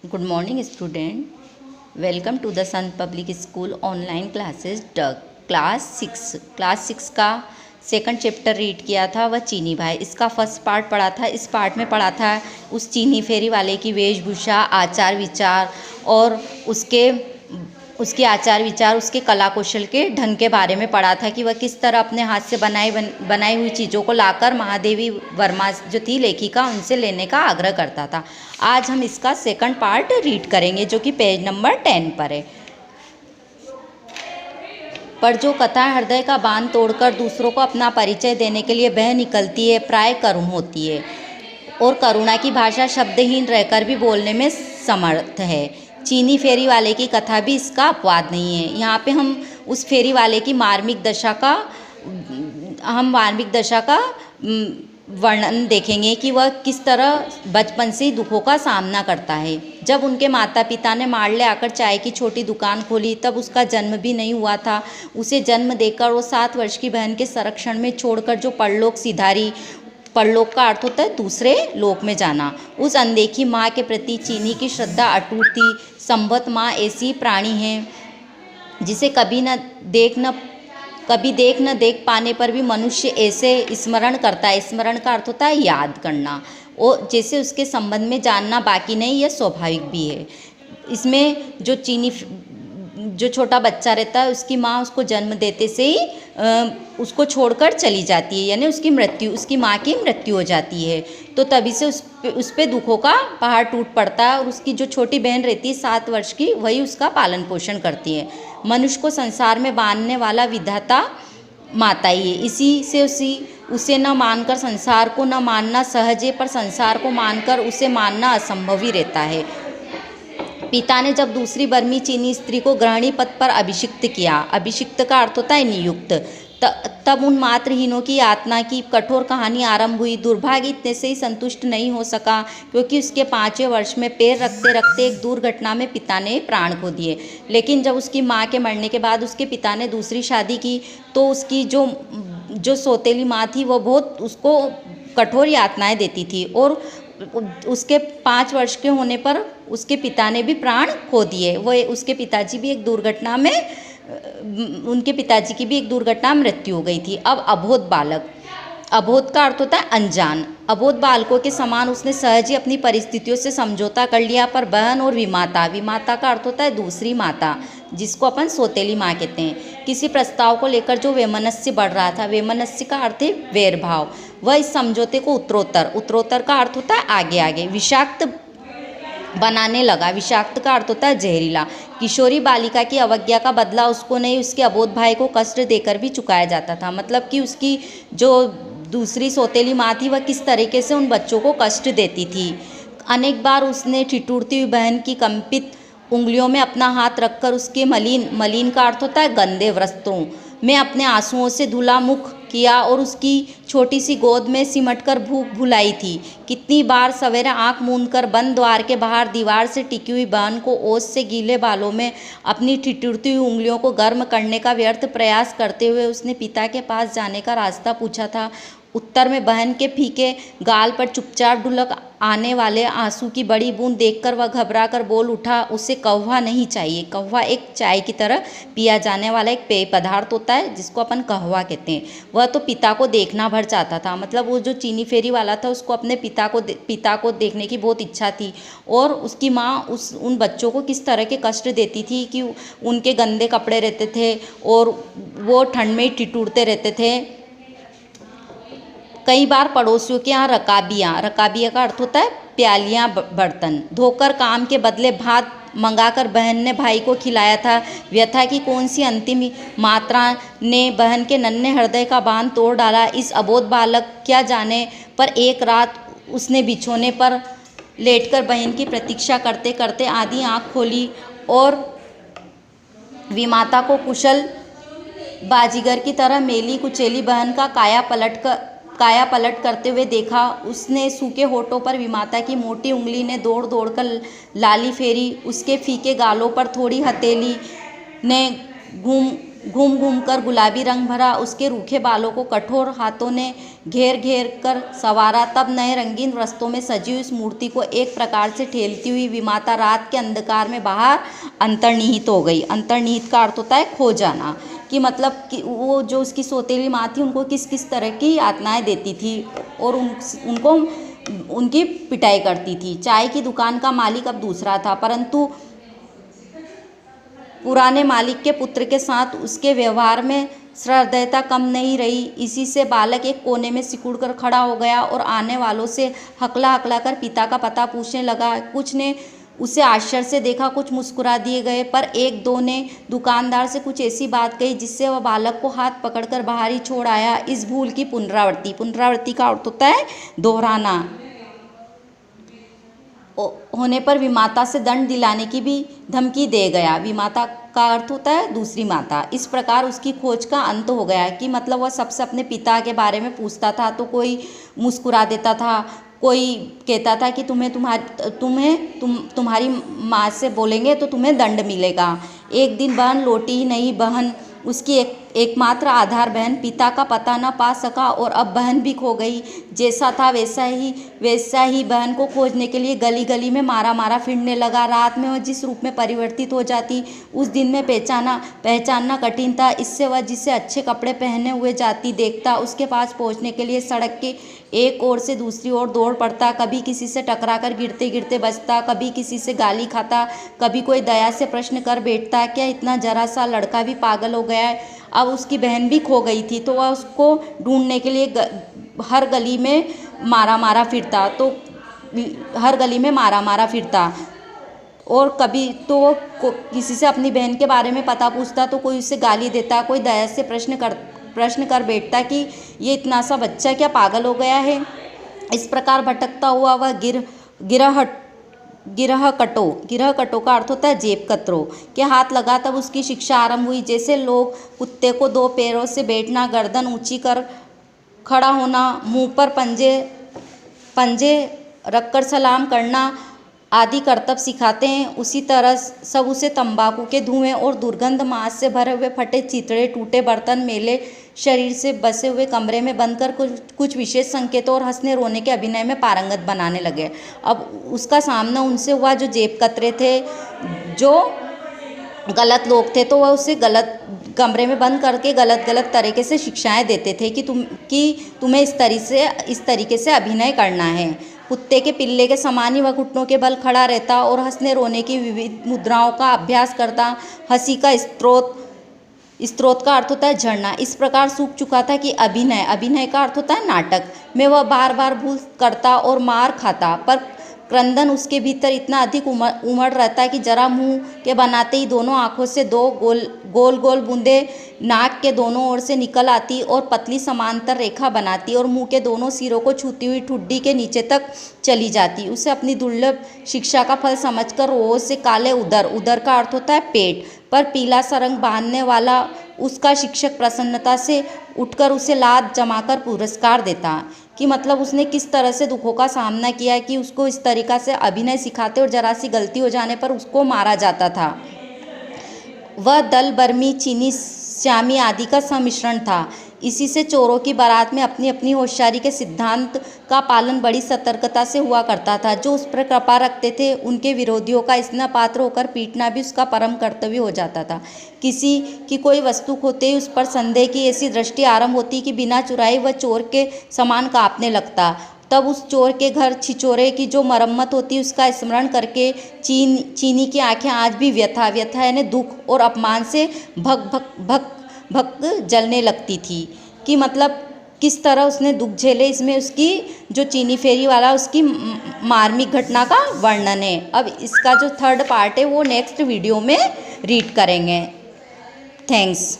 Good morning, student. Welcome to the Sant Public School online classes. Class six का second chapter read किया था, वह चीनी भाई। इसका फर्स्ट पार्ट पढ़ा था। इस पार्ट में पढ़ा था उस चीनी फेरी वाले की वेशभूषा, आचार विचार और उसके आचार विचार, उसके कला कौशल के ढंग के बारे में पढ़ा था कि वह किस तरह अपने हाथ से बनाई हुई चीज़ों को लाकर महादेवी वर्मा जो थी लेखिका, उनसे लेने का आग्रह करता था। आज हम इसका सेकंड पार्ट रीड करेंगे जो कि पेज नंबर 10 पर है। पर जो कथा हृदय का बांध तोड़कर दूसरों को अपना परिचय देने के लिए बह निकलती है, प्राय करुण होती है और करुणा की भाषा शब्दहीन रहकर भी बोलने में समर्थ है। चीनी फेरी वाले की कथा भी इसका अपवाद नहीं है। यहाँ पे हम उस फेरी वाले की मार्मिक दशा का वर्णन देखेंगे कि वह किस तरह बचपन से दुखों का सामना करता है। जब उनके माता पिता ने माड़ले आकर चाय की छोटी दुकान खोली, तब उसका जन्म भी नहीं हुआ था। उसे जन्म देकर वो 7 वर्ष की बहन के संरक्षण में छोड़कर जो परलोक सिधारी, परलोक का अर्थ होता है दूसरे लोक में जाना। उस अनदेखी माँ के प्रति चीनी की श्रद्धा अटूट थी। संभवत माँ ऐसी प्राणी है जिसे कभी देख न देख पाने पर भी मनुष्य ऐसे स्मरण करता है। स्मरण का अर्थ होता है याद करना, और जैसे उसके संबंध में जानना बाकी नहीं, यह स्वाभाविक भी है। इसमें जो छोटा बच्चा रहता है, उसकी माँ उसको जन्म देते से ही उसको छोड़कर चली जाती है, यानी उसकी माँ की मृत्यु हो जाती है। तो तभी से उस पे दुखों का पहाड़ टूट पड़ता है, और उसकी जो छोटी बहन रहती है 7 वर्ष की, वही उसका पालन पोषण करती है। मनुष्य को संसार में बांधने वाला विधाता माता ही है। इसी से उसे न मानकर संसार को न मानना सहज है, पर संसार को मानकर उसे मानना असंभव ही रहता है। पिता ने जब दूसरी बर्मी चीनी स्त्री को गृहिणी पद पर अभिषिक्त किया, अभिषिक्त का अर्थ होता है नियुक्त, तब उन मातृहीनों की यातना की कठोर कहानी आरंभ हुई। दुर्भाग्य इतने से ही संतुष्ट नहीं हो सका, क्योंकि उसके 5वें वर्ष में पैर रखते रखते एक दुर्घटना में पिता ने प्राण खो दिए। लेकिन जब उसकी माँ के मरने के बाद उसके पिता ने दूसरी शादी की, तो उसकी जो सौतेली माँ थी, वो बहुत उसको कठोर यातनाएं देती थी, और उसके 5 वर्ष के होने पर उसके पिता ने भी प्राण खो दिए। उनके पिताजी की भी एक दुर्घटना मृत्यु हो गई थी। अब अबोध बालक, अबोध का अर्थ होता है अनजान। अबोध बालकों के समान उसने सहज ही अपनी परिस्थितियों से समझौता कर लिया, पर बहन और विमाता का अर्थ होता है दूसरी माता, जिसको अपन सौतेली माँ कहते हैं, किसी प्रस्ताव को लेकर जो वैमनस्य बढ़ रहा था। वैमनस्य का अर्थ है वैर भाव। वह इस समझौते को उत्तरोत्तर का अर्थ होता है आगे आगे विषाक्त बनाने लगा। विषाक्त का अर्थ होता है जहरीला। किशोरी बालिका की अवज्ञा का बदला उसको नहीं, उसके अबोध भाई को कष्ट देकर भी चुकाया जाता था। मतलब कि उसकी जो दूसरी सौतेली माँ थी, वह किस तरीके से उन बच्चों को कष्ट देती थी। अनेक बार उसने ठिठुरती हुई बहन की कंपित उंगलियों में अपना हाथ रखकर उसके मलिन का अर्थ होता है गंदे वस्त्रों में अपने आंसुओं से धुला मुख किया, और उसकी छोटी सी गोद में सिमटकर भूख भुलाई थी। कितनी बार सवेरे आंख मूंदकर बंद द्वार के बाहर दीवार से टिकी हुई बहन को ओस से गीले बालों में अपनी ठिठुरती हुई उंगलियों को गर्म करने का व्यर्थ प्रयास करते हुए उसने पिता के पास जाने का रास्ता पूछा था। उत्तर में बहन के फीके गाल पर चुपचाप ढुलक आने वाले आंसू की बड़ी बूंद देखकर वह घबरा कर बोल उठा, उसे कहवा नहीं चाहिए। कहवा एक चाय की तरह पिया जाने वाला एक पेय पदार्थ होता है, जिसको अपन कहवा कहते हैं। वह तो पिता को देखना भर चाहता था। मतलब वो जो चीनी फेरी वाला था, उसको अपने पिता को देखने की बहुत इच्छा थी, और उसकी माँ उन बच्चों को किस तरह के कष्ट देती थी कि उनके गंदे कपड़े रहते थे और वो ठंड में ही ठिठुरते रहते थे। कई बार पड़ोसियों के यहाँ रकाबिया का अर्थ होता है प्यालियाँ बर्तन धोकर काम के बदले भात मंगाकर बहन ने भाई को खिलाया था। व्यथा की कौन सी अंतिम मात्रा ने बहन के नन्हे हृदय का बांध तोड़ डाला, इस अबोध बालक क्या जाने। पर एक रात उसने बिछोने पर लेटकर बहन की प्रतीक्षा करते करते आधी आँख खोली और विमाता को कुशल बाजीगर की तरह मेली कुचेली बहन का काया पलट करते हुए देखा। उसने सूखे होठों पर विमाता की मोटी उंगली ने दौड़ दौड़ कर लाली फेरी। उसके फीके गालों पर थोड़ी हथेली ने घूम घूम कर गुलाबी रंग भरा, उसके रूखे बालों को कठोर हाथों ने घेर घेर कर संवारा। तब नए रंगीन वस्त्रों में सजी हुई उस मूर्ति को एक प्रकार से ठेलती हुई विमाता रात के अंधकार में बाहर अंतर्निहित हो गई। अंतर्निहित का अर्थ होता है खो जाना, कि मतलब कि वो जो उसकी सौतेली माँ थी उनको किस किस तरह की यातनाएं देती थी और उनको उनकी पिटाई करती थी। चाय की दुकान का मालिक अब दूसरा था, परंतु पुराने मालिक के पुत्र के साथ उसके व्यवहार में सहृदयता कम नहीं रही। इसी से बालक एक कोने में सिकुड़ कर खड़ा हो गया और आने वालों से हकला हकला कर पिता का पता पूछने लगा। कुछ ने उसे आश्चर्य से देखा, कुछ मुस्कुरा दिए गए, पर एक दो ने दुकानदार से कुछ ऐसी बात कही जिससे वह बालक को हाथ पकड़कर बाहर ही छोड़ आया। इस भूल की पुनरावृत्ति, पुनरावृत्ति का अर्थ होता है दोहराना, होने पर विमाता से दंड दिलाने की भी धमकी दे गया। विमाता का अर्थ होता है दूसरी माता। इस प्रकार उसकी खोज का अंत हो गया, कि मतलब वह सबसे अपने पिता के बारे में पूछता था तो कोई मुस्कुरा देता था, कोई कहता था कि तुम्हारी माँ से बोलेंगे तो तुम्हें दंड मिलेगा। एक दिन बहन लौटी ही नहीं। बहन उसकी एकमात्र आधार बहन पिता का पता न पा सका और अब बहन भी खो गई। जैसा था वैसा ही बहन को खोजने के लिए गली गली में मारा मारा फिरने लगा। रात में वह जिस रूप में परिवर्तित हो जाती उस दिन में पहचानना कठिन था। इससे वह जिसे अच्छे कपड़े पहने हुए जाती देखता, उसके पास पहुंचने के लिए सड़क के एक ओर से दूसरी ओर दौड़ पड़ता। कभी किसी से टकराकर गिरते गिरते बचता, कभी किसी से गाली खाता, कभी कोई दया से प्रश्न कर बैठता, क्या इतना जरा सा लड़का भी पागल हो गया है। अब उसकी बहन भी खो गई थी तो वह उसको ढूंढने के लिए हर गली में मारा फिरता और कभी तो वो किसी से अपनी बहन के बारे में पता पूछता तो कोई उससे गाली देता, कोई दया से प्रश्न कर बैठता कि ये इतना सा बच्चा क्या पागल हो गया है। इस प्रकार भटकता हुआ वह गिरह कटो का अर्थ होता है जेब कतरों के हाथ लगा। तब उसकी शिक्षा आरंभ हुई। जैसे लोग कुत्ते को दो पैरों से बैठना, गर्दन ऊंची कर खड़ा होना, मुंह पर पंजे रखकर सलाम करना आदि करतब सिखाते हैं, उसी तरह सब उसे तंबाकू के धुएं और दुर्गंध मांस से भरे हुए फटे चितड़े, टूटे बर्तन, मेले शरीर से बसे हुए कमरे में बंद कर कुछ विशेष संकेतों और हंसने रोने के अभिनय में पारंगत बनाने लगे। अब उसका सामना उनसे हुआ जो जेब कतरे थे, जो गलत लोग थे, तो वह उसे गलत कमरे में बंद करके गलत तरीके से शिक्षाएं देते थे कि तुम्हें इस तरीके से अभिनय करना है। कुत्ते के पिल्ले के समान ही वह घुटनों के बल खड़ा रहता और हंसने रोने की विविध मुद्राओं का अभ्यास करता। हंसी का स्रोत का अर्थ होता है झरना। इस प्रकार सूख चुका था कि अभिनय का अर्थ होता है नाटक में वह बार बार भूल करता और मार खाता, पर क्रंदन उसके भीतर इतना अधिक उमड़ रहता कि जरा मुंह के बनाते ही दोनों आंखों से दो गोल गोल बूंदे नाक के दोनों ओर से निकल आती और पतली समांतर रेखा बनाती और मुंह के दोनों सिरों को छूती हुई ठुड्डी के नीचे तक चली जाती। उसे अपनी दुर्लभ शिक्षा का फल समझकर रोज से काले उदर का अर्थ होता है पेट पर पीला सा रंग बांधने वाला उसका शिक्षक प्रसन्नता से उठकर उसे लात जमाकर पुरस्कार देता, कि मतलब उसने किस तरह से दुखों का सामना किया कि उसको इस तरीक़ा से अभिनय सिखाते और जरा सी गलती हो जाने पर उसको मारा जाता था। वह दल बर्मी, चीनी, श्यामी आदि का सम्मिश्रण था। इसी से चोरों की बारात में अपनी अपनी होशियारी के सिद्धांत का पालन बड़ी सतर्कता से हुआ करता था। जो उस पर कृपा रखते थे उनके विरोधियों का स्नेह पात्र होकर पीटना भी उसका परम कर्तव्य हो जाता था। किसी की कोई वस्तु खोते ही उस पर संदेह की ऐसी दृष्टि आरंभ होती कि बिना चुराए वह चोर के समान कांपने लगता। तब उस चोर के घर छिछोरे की जो मरम्मत होती उसका स्मरण करके चीनी की आंखें आज भी व्यथा यानी दुख और अपमान से भक जलने लगती थी, कि मतलब किस तरह उसने दुख झेले। इसमें उसकी जो चीनी फेरी वाला उसकी मार्मिक घटना का वर्णन है। अब इसका जो थर्ड पार्ट है वो नेक्स्ट वीडियो में रीड करेंगे। थैंक्स।